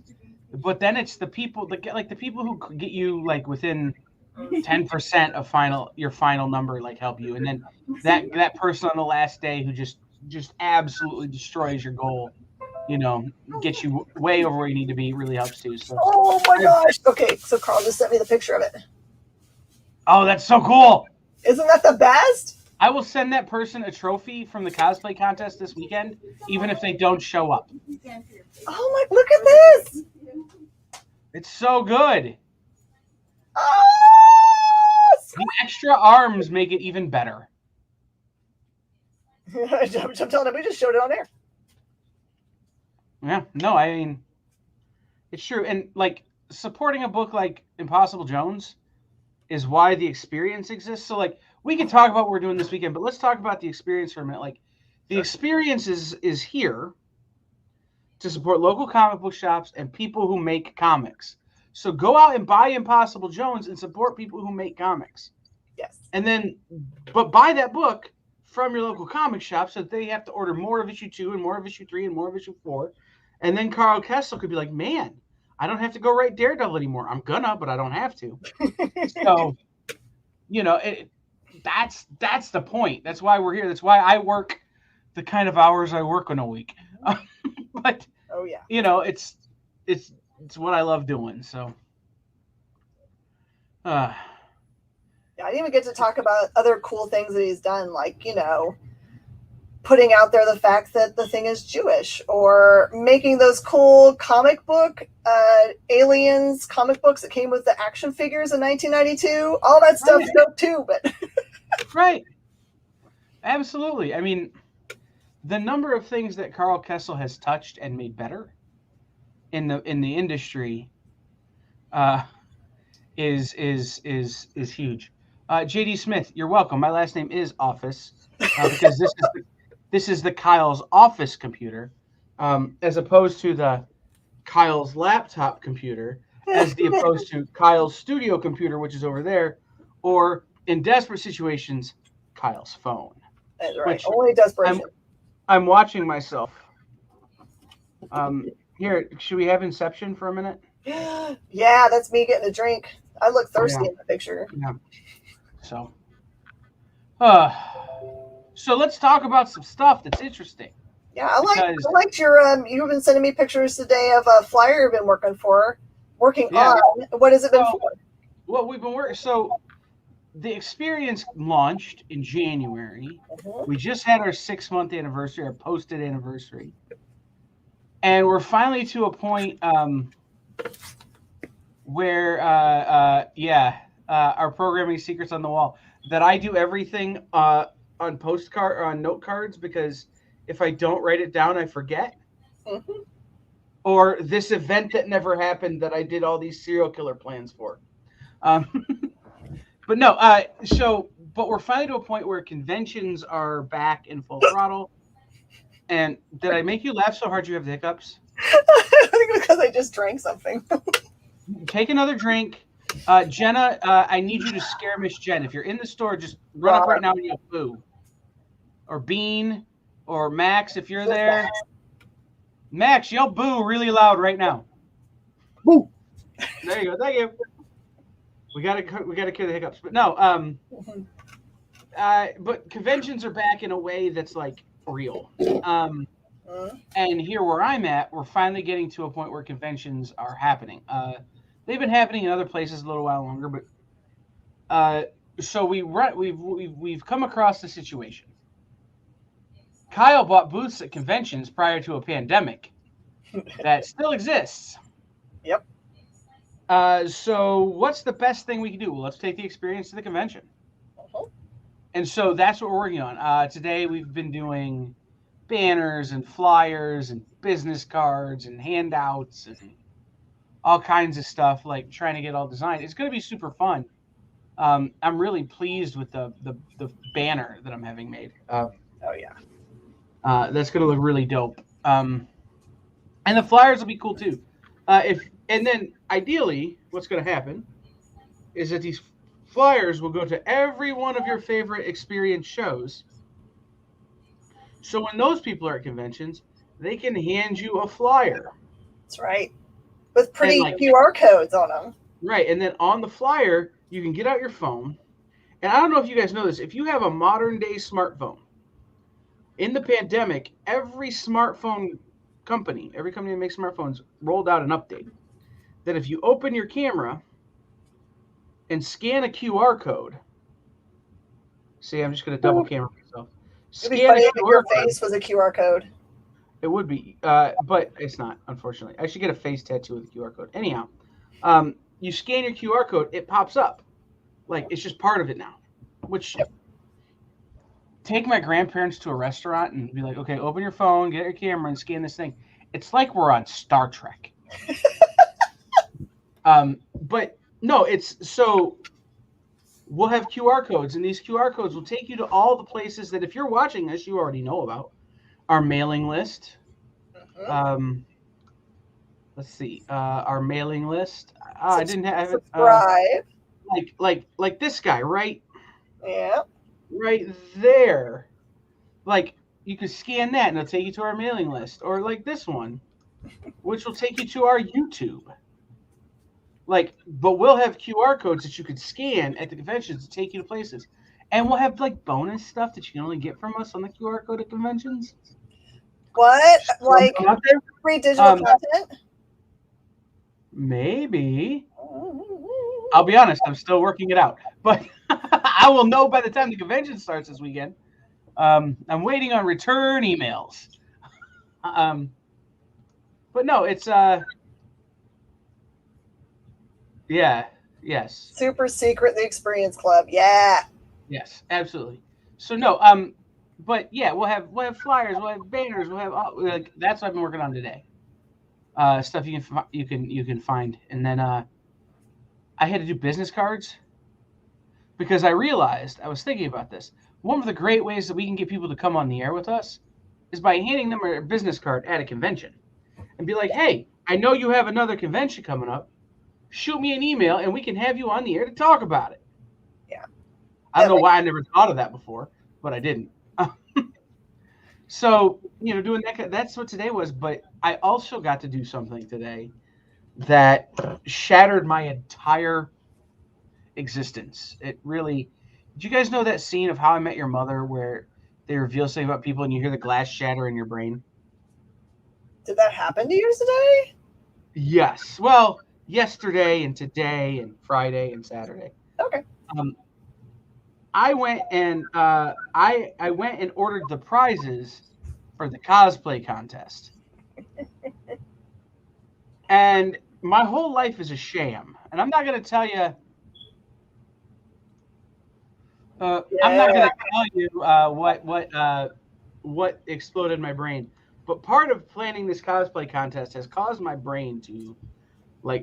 But then it's the people that get the people who get you within 10% of your final number help you, and then that person on the last day who just absolutely destroys your goal, gets you way over where you need to be, really helps too. So. Oh my gosh! Okay, so Karl just sent me the picture of it. Oh, that's so cool! Isn't that the best? I will send that person a trophy from the cosplay contest this weekend, even if they don't show up. Oh my! Look at this! It's so good. The extra arms make it even better. I'm telling him, we just showed it on air. Yeah, no, I mean, it's true. And supporting a book like Impossible Jones is why the experience exists. So we can talk about what we're doing this weekend, but let's talk about the experience for a minute. The experience is here to support local comic book shops and people who make comics. So go out and buy Impossible Jones and support people who make comics. Yes. And then, but buy that book from your local comic shop so that they have to order more of issue 2 and more of issue 3 and more of issue 4. And then Karl Kessell could be like, man, I don't have to go write Daredevil anymore. I'm gonna, but I don't have to. So, that's the point. That's why we're here. That's why I work the kind of hours I work in a week. But it's what I love doing. So, I didn't even get to talk about other cool things that he's done, putting out there the fact that the thing is Jewish, or making those cool comic book aliens comic books that came with the action figures in 1992. All that stuff's dope too, but right, absolutely. I mean, the number of things that Karl Kessell has touched and made better in the industry is huge. JD Smith, you're welcome. My last name is Office because this is the Kyle's office computer, as opposed to the Kyle's laptop computer, as the opposed to Kyle's studio computer, which is over there, or in desperate situations, Kyle's phone. That's right. Which Only desperation. I'm watching myself. Here, should we have Inception for a minute? Yeah, that's me getting a drink. I look thirsty in the picture. Yeah. So let's talk about some stuff that's interesting. Yeah, I liked your you've been sending me pictures today of a flyer you've been working on. What has it been for? Well, we've been working. So the experience launched in January. We just had our 6-month anniversary, our posted anniversary, and we're finally to a point where our programming secrets on the wall, that I do everything on note cards, because if I don't write it down, I forget. Or this event that never happened that I did all these serial killer plans for. But we're finally to a point where conventions are back in full throttle. And did I make you laugh so hard you have the hiccups? I think because I just drank something. Take another drink. Jenna, I need you to scare Miss Jen. If you're in the store, just run up right now and yell boo. Or Bean, or Max, if you're there. Max, yell boo really loud right now. Boo. There you go. Thank you. We gotta clear the hiccups. But no, but conventions are back in a way that's like real. And here where I'm at, we're finally getting to a point where conventions are happening. They've been happening in other places a little while longer, but so we've come across the situation. Kyle bought booths at conventions prior to a pandemic that still exists. Yep. So what's the best thing we can do? Well, let's take the experience to the convention. And so that's what we're working on. Today we've been doing banners and flyers and business cards and handouts and all kinds of stuff, like trying to get all designed. It's going to be super fun. I'm really pleased with the banner that I'm having made. That's going to look really dope. And the flyers will be cool too. And then ideally, what's going to happen is that these flyers will go to every one of your favorite experience shows. So when those people are at conventions, they can hand you a flyer. That's right. With pretty QR codes on them. Right. And then on the flyer, you can get out your phone. And I don't know if you guys know this. If you have a modern day smartphone, in the pandemic, every company that makes smartphones rolled out an update that if you open your camera and scan a QR code, see, I'm just going to double camera myself. It'd be funny if your face was a QR code. It would be, but it's not, unfortunately. I should get a face tattoo with a QR code. Anyhow, you scan your QR code, it pops up. Like, it's just part of it now. Which, take my grandparents to a restaurant and be like, okay, open your phone, get your camera, and scan this thing. It's like we're on Star Trek. But no, so we'll have QR codes, and these QR codes will take you to all the places that if you're watching this, you already know about. Our mailing list. Let's see. Our mailing list. I didn't have it. Subscribe. Like this guy, right? Yeah. Right there. Like, you can scan that and it'll take you to our mailing list. Or like this one, which will take you to our YouTube. Like, but we'll have QR codes that you could scan at the conventions to take you to places. And we'll have like bonus stuff that you can only get from us on the QR code at conventions. What? Like free digital content? Maybe. I'll be honest, I'm still working it out. But I will know by the time the convention starts this weekend. I'm waiting on return emails. But no, it's yes. Super secret, the Experience Club. Yeah. Yes, absolutely. So no, but yeah, we'll have flyers, we'll have banners, we'll have that's what I've been working on today. Stuff you can find, and then I had to do business cards because I realized I was thinking about this. one of the great ways that we can get people to come on the air with us is by handing them a business card at a convention and be like, hey, I know you have another convention coming up. Shoot me an email and we can have you on the air to talk about it. Yeah. I don't know why I never thought of that before, but I didn't. So, doing that's what today was. But I also got to do something today that shattered my entire existence. It really. Did you guys know that scene of How I Met Your Mother where they reveal something about people and you hear the glass shatter in your brain? Did that happen to you today? Yes. Well, yesterday and today and Friday and Saturday. Okay. I went and I went and ordered the prizes for the cosplay contest. And my whole life is a sham. And I'm not going to tell you. I'm not going to tell you what exploded my brain. But part of planning this cosplay contest has caused my brain to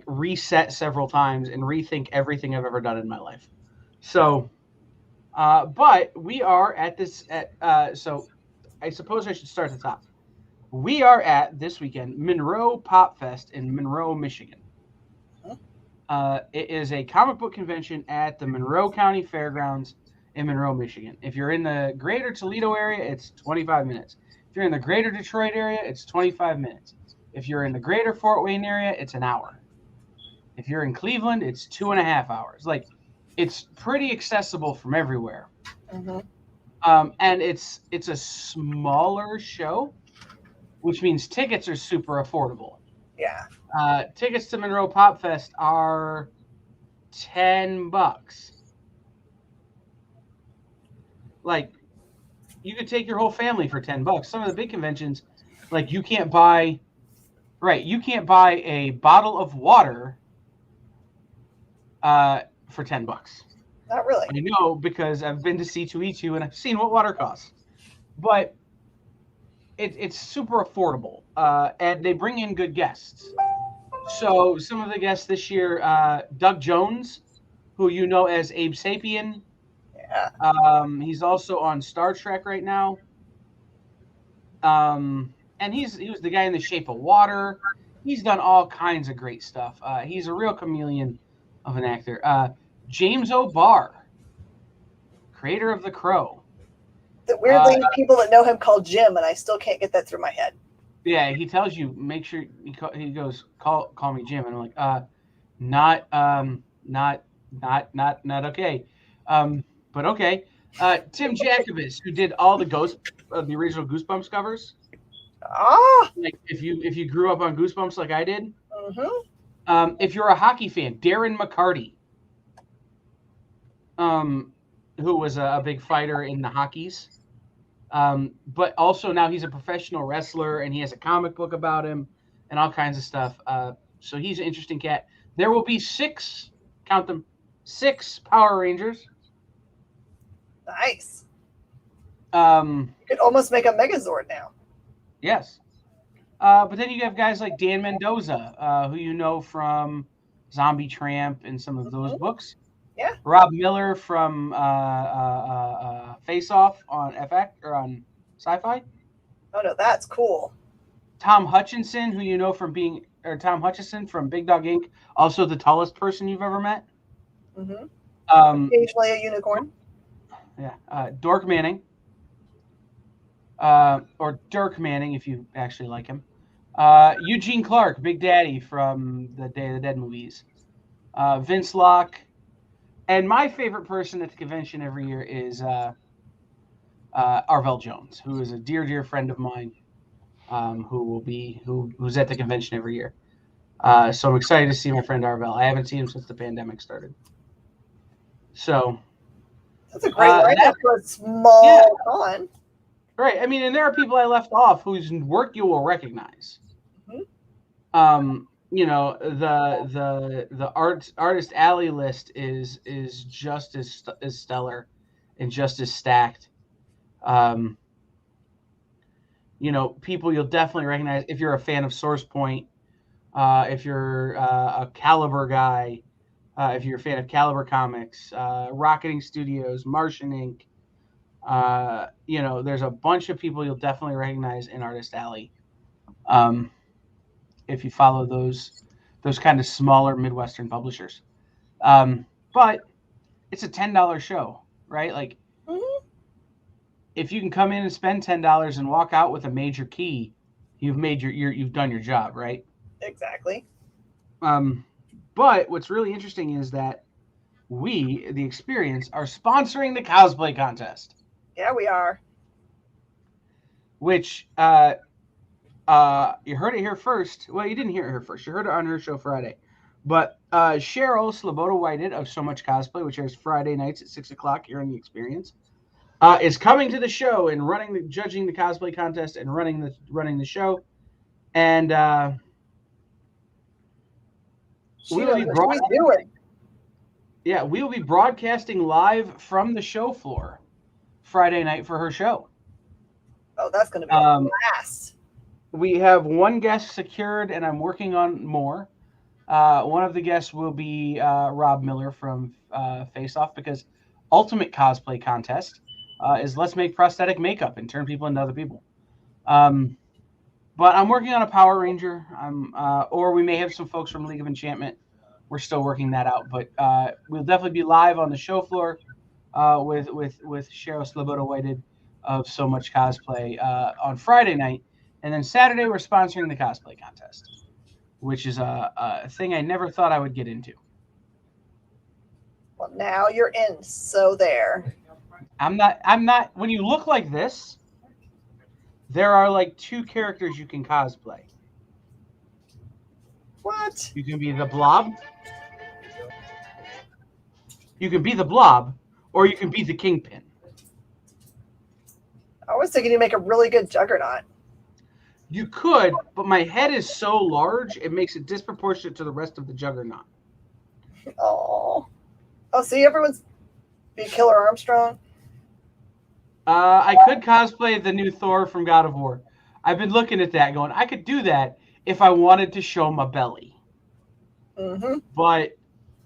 reset several times and rethink everything I've ever done in my life. So, but we are at this. So, I suppose I should start at the top. We are at this weekend Monroe Pop Fest in Monroe, Michigan. It is a comic book convention at the Monroe County Fairgrounds in Monroe, Michigan. If you're in the greater Toledo area, it's 25 minutes. If you're in the greater Detroit area, it's 25 minutes. If you're in the greater Fort Wayne area, it's an hour. If you're in Cleveland, it's 2.5 hours. It's pretty accessible from everywhere. Mm-hmm. And it's a smaller show, which means tickets are super affordable. Yeah. Tickets to Monroe Pop Fest are $10. You could take your whole family for $10. Some of the big conventions, you can't buy a bottle of water for $10. Not really. I know because I've been to C2E2 and I've seen what water costs. But it's super affordable, and they bring in good guests. So some of the guests this year, Doug Jones, who you know as Abe Sapien. Yeah. He's also on Star Trek right now. And he was the guy in The Shape of Water. He's done all kinds of great stuff. He's a real chameleon of an actor. James O'Barr, creator of The Crow. The weirdly, people that know him call Jim, and I still can't get that through my head. Yeah, he tells you, make sure he goes, call me Jim, and I'm like, not okay, but okay. Tim Jacobus, who did all the original Goosebumps covers. If you grew up on Goosebumps like I did. Mm-hmm. If you're a hockey fan, Darren McCarty, who was a big fighter in the Hockeys. But also now he's a professional wrestler and he has a comic book about him and all kinds of stuff. So he's an interesting cat. There will be 6 Power Rangers. Nice. You could almost make a Megazord now. Yes. But then you have guys like Dan Mendoza, who you know from Zombie Tramp and some of those books. Yeah. Rob Miller from Face Off on FX or on Sci-Fi. Oh no, that's cool. Tom Hutchinson, who you know from Tom Hutchinson from Big Dog Inc., also the tallest person you've ever met. Mm-hmm. Occasionally a unicorn. Yeah. Dork Manning. Or Dirk Manning, if you actually like him. Eugene Clark, Big Daddy from the Day of the Dead movies. Vince Locke. And my favorite person at the convention every year is Arvell Jones, who is a dear, dear friend of mine, who's at the convention every year. So I'm excited to see my friend Arvell. I haven't seen him since the pandemic started. So that's a great lineup for a small con. Right. I mean, and there are people I left off whose work you will recognize. Mm-hmm. The artist alley list is just as stellar and just as stacked. People you'll definitely recognize if you're a fan of Source Point, if you're a Caliber guy, if you're a fan of Caliber Comics, Rocketing Studios, Martian Inc., There's a bunch of people you'll definitely recognize in Artist Alley. If you follow those kind of smaller Midwestern publishers. But it's a $10 show, right? Like, if you can come in and spend $10 and walk out with a major key, you've done your job, right? Exactly. But what's really interesting is that we, the Experience, are sponsoring the Cosplay Contest. Yeah, we are. Which you heard it here first. Well, you didn't hear it here first. You heard it on her show Friday. But Cheryl Sloboda-Whited of So Much Cosplay, which airs Friday nights at 6 o'clock here on the Experience, is coming to the show and judging the Cosplay Contest and running the show. And we will be broadcasting live from the show floor Friday night for her show. Oh, that's going to be a blast. We have one guest secured, and I'm working on more. One of the guests will be Rob Miller from Face Off, because Ultimate Cosplay Contest is let's make prosthetic makeup and turn people into other people. But I'm working on a Power Ranger. Or we may have some folks from League of Enchantment. We're still working that out, but we'll definitely be live on the show floor with Cheryl Sloboda-Whited of So Much Cosplay on Friday night, and then Saturday we're sponsoring the Cosplay Contest, which is a thing I never thought I would get into. Well, now you're in. So there. I'm not. When you look like this, there are like two characters you can cosplay. What? You can be the Blob. You can be the Blob, or you can be the Kingpin. I was thinking you make a really good Juggernaut. You could, but my head is so large, it makes it disproportionate to the rest of the Juggernaut. Oh, see, everyone's be Killer Armstrong. I could cosplay the new Thor from God of War. I've been looking at that, going, I could do that if I wanted to show my belly. Mm-hmm. But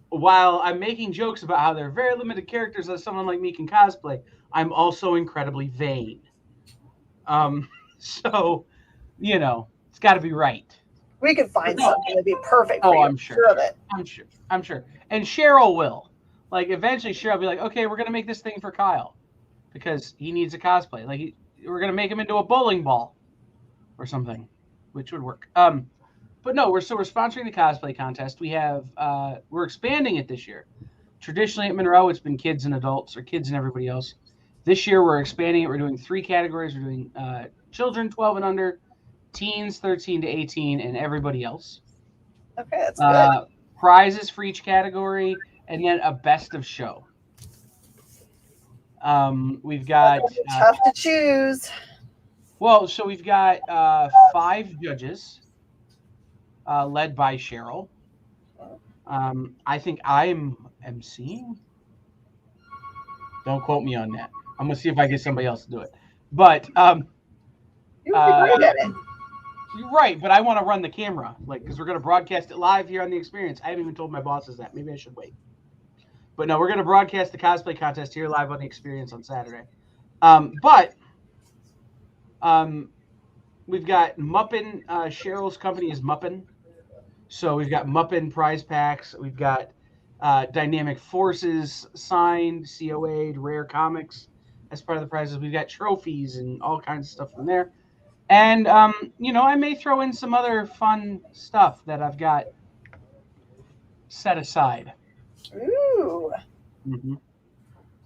while I'm making jokes about how there are very limited characters that someone like me can cosplay, I'm also incredibly vain. So, it's got to be right. We could find something that'd be perfect for you. I'm sure. Of it. I'm sure. And Cheryl will. Like, eventually Cheryl will be like, okay, we're going to make this thing for Kyle because he needs a cosplay. Like, we're going to make him into a bowling ball or something, which would work. But no, we're sponsoring the Cosplay Contest. We have, we're expanding it this year. Traditionally at Monroe, it's been kids and adults, or kids and everybody else. This year, we're expanding it. We're doing 3 categories. We're doing children 12 and under, teens 13 to 18, and everybody else. Okay, that's good. Prizes for each category, and then a best of show. We've got tough to choose. Well, so we've got 5 judges, led by Cheryl. I think I'm emceeing. Don't quote me on that. I'm gonna see if I get somebody else to do it. But you would be great at it. You're right, but I want to run the camera, because we're gonna broadcast it live here on the Experience. I haven't even told my bosses that. Maybe I should wait. But no, we're gonna broadcast the Cosplay Contest here live on the Experience on Saturday. We've got Muppin. Cheryl's company is Muppin. So we've got Muppin prize packs. We've got Dynamic Forces signed, COA'd, rare comics as part of the prizes. We've got trophies and all kinds of stuff from there. And, I may throw in some other fun stuff that I've got set aside. Ooh. Mm-hmm.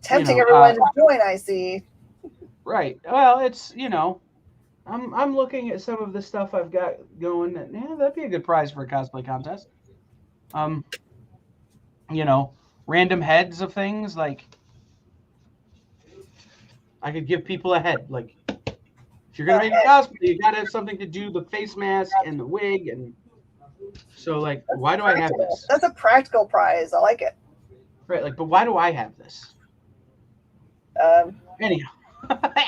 Tempting everyone to join, I see. Right. Well, it's, I'm looking at some of the stuff I've got going. That'd be a good prize for a cosplay contest. Random heads of things. Like, I could give people a head. Like, if you're gonna make a cosplay, you gotta have something to do the face mask and the wig, and so like, why do I have this? That's a practical prize. I like it. Right. Like, but why do I have this?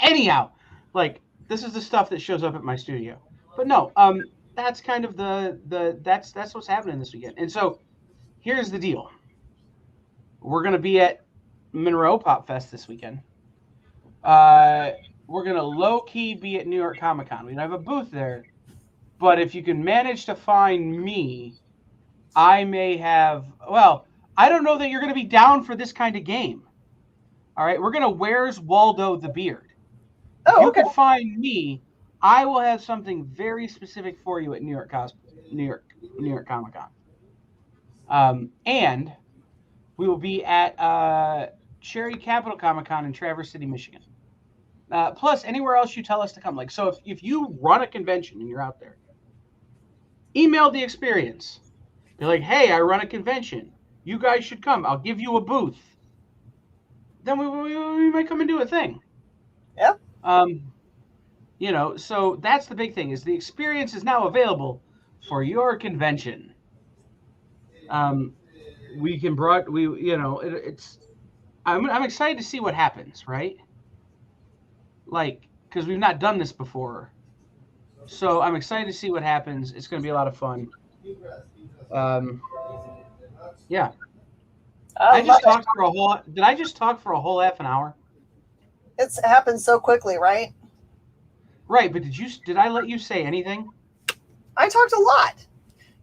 Anyhow, like, this is the stuff that shows up at my studio. But no, that's kind of that's what's happening this weekend. And so here's the deal. We're going to be at Monroe Pop Fest this weekend. we're going to low-key be at New York Comic Con. We don't have a booth there. But if you can manage to find me, I may have... Well, I don't know that you're going to be down for this kind of game. All right? We're going to Where's Waldo the Beard. Oh, If you okay. can find me, I will have something very specific for you at New York Comic Con. And we will be at Cherry Capital Comic Con in Traverse City, Michigan. Plus, anywhere else you tell us to come. Like, so if you run a convention and you're out there, email the experience. Be like, hey, I run a convention. You guys should come. I'll give you a booth. Then we might come and do a thing. Yep. You know, so that's the big thing, is the experience is now available for your convention. We can I'm excited to see what happens, right? Like, because we've not done this before. So I'm excited to see what happens. It's going to be a lot of fun. Yeah. I just talked for a whole... Did I just talk for a whole half an hour? It happens so quickly, right? Right, but did I let you say anything? I talked a lot.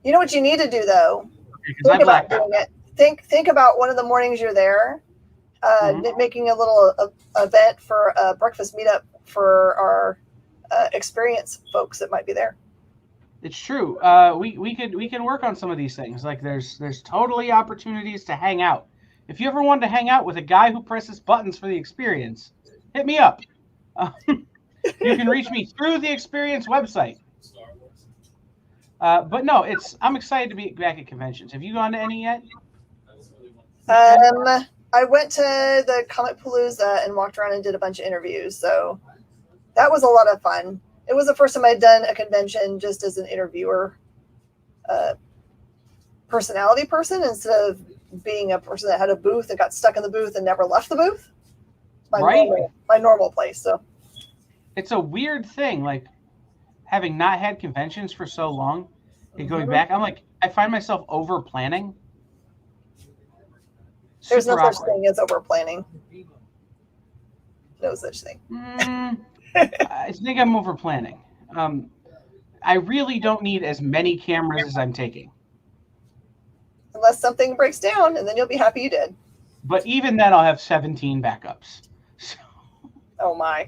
You know what you need to do, though? Because I blacked out. Think about one of the mornings you're there, making a little event for a breakfast meetup for our experience folks that might be there. It's true. We can work on some of these things. Like there's totally opportunities to hang out. If you ever wanted to hang out with a guy who presses buttons for the experience, hit me up. You can reach me through the experience website. But no, I'm excited to be back at conventions. Have you gone to any yet? I went to the Comic Palooza and walked around and did a bunch of interviews. So that was a lot of fun. It was the first time I'd done a convention just as an interviewer, personality person, instead of being a person that had a booth and got stuck in the booth and never left the booth. My normal place. So it's a weird thing, like having not had conventions for so long and going back. I find myself over planning. There's no such thing as over planning. No such thing. I think I'm over planning. I really don't need as many cameras as I'm taking. Unless something breaks down, and then you'll be happy you did. But even then, I'll have 17 backups. So, oh my.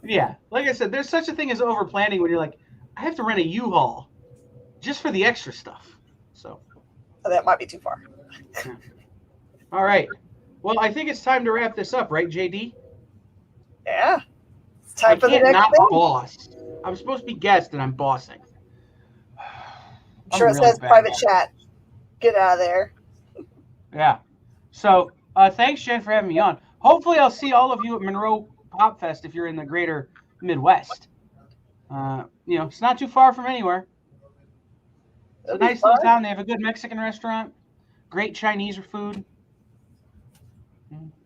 Yeah, like I said, there's such a thing as over planning when you're like, I have to rent a U-Haul just for the extra stuff. So that might be too far. All right. Well, I think it's time to wrap this up, right, JD? Yeah. It's time for the next thing. Boss. I'm supposed to be guest, and I'm bossing. I'm sure it says private chat. Get out of there. Yeah. So thanks, Jen, for having me on. Hopefully I'll see all of you at Monroe Pop Fest if you're in the greater Midwest. It's not too far from anywhere. It's a nice little town. They have a good Mexican restaurant, great Chinese food.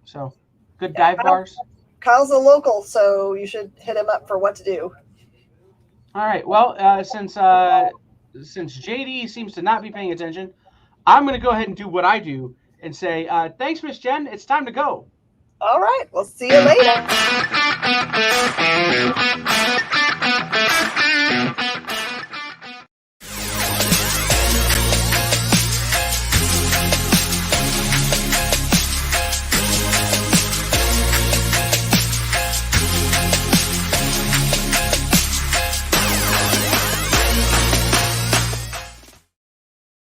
So, good dive bars. Kyle's a local, so you should hit him up for what to do. All right. Well, since JD seems to not be paying attention, I'm going to go ahead and do what I do and say, thanks, Miss Jen. It's time to go. All right. We'll see you later.